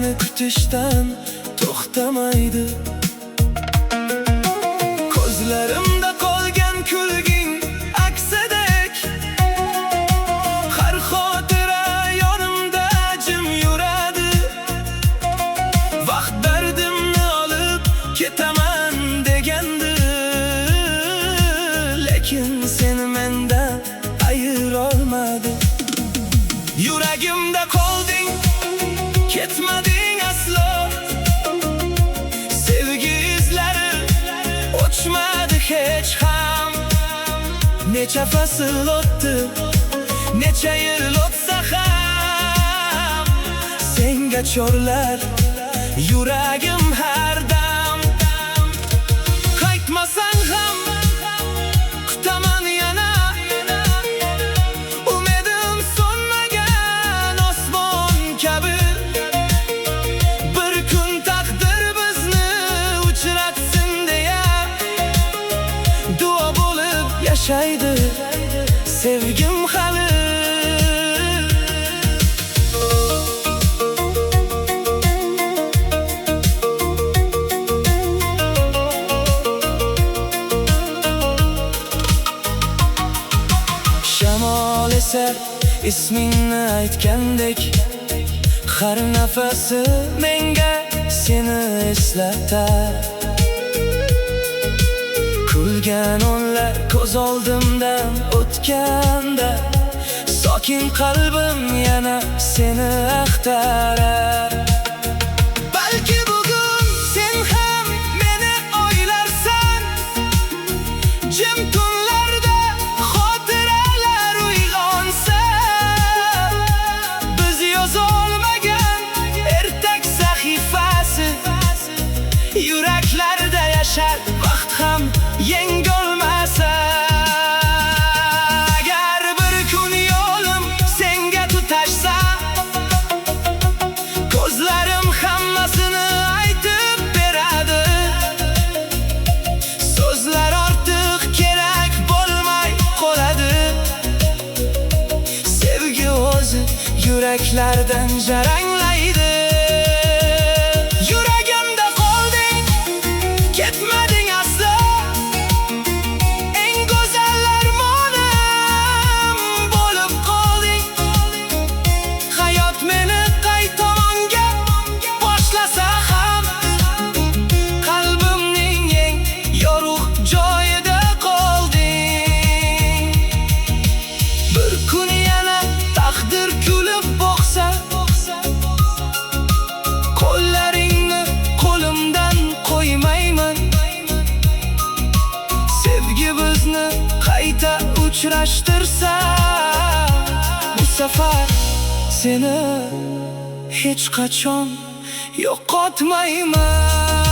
seni kutishdan to'xtamaydi. Ko'zlarimda qolgan kulging aksidek, har xotira yonimda jim yuradi. Vaqt dardimni olib ketaman degandi, lekin seni mendan ayirolmadi. Yuragimda qolding, ketmading aslo. Sevgi izlari o'chmadi hech ham. Necha fasl o'tdi, necha yil o'tsa ham, senga chorlar yuragim har dam. Qaytmasang ham kutaman yana, umedim so'nmagan osmon kabi. Bir kun taqdir bizni uchratsin deya, duo bo'lib yashaydi sevgim hali. Shamol eser ismingni aytgandek, har nafasi menga seni eslatar. Kulgan onlar ko'z oldimdan o'tganda, sokin qalbim yana seni axtarar. Balki bugun sen ham meni o'ylarsan, jim tunlarda xotiralar uyg'onsa. Biz yozolmagan ertak sahifasi, yuraklarda yashar vaqt ham yengolmasa. Agar bir kun yo'lim senga tutashsa, ko'zlarim hammasini aytib beradi. So'zlar ortiq kerak bo'lmay qoladi. Sevgi o'zi yuraklardan jaranglaydi. Yuragimda qolding, ketmading aslo. Eng go'zal armonim bo'lib qolding. Hayot meni qay tomonga boshlasa ham, qalbimning eng yorug' joyida qolding. Bir kun yana taqdir kulib boqsa, qo'llaringni qo'limdan qo'ymayman. Sevgi bizni qayta uchrashtirsa, bu safar seni hech qachon yo'qotmayman.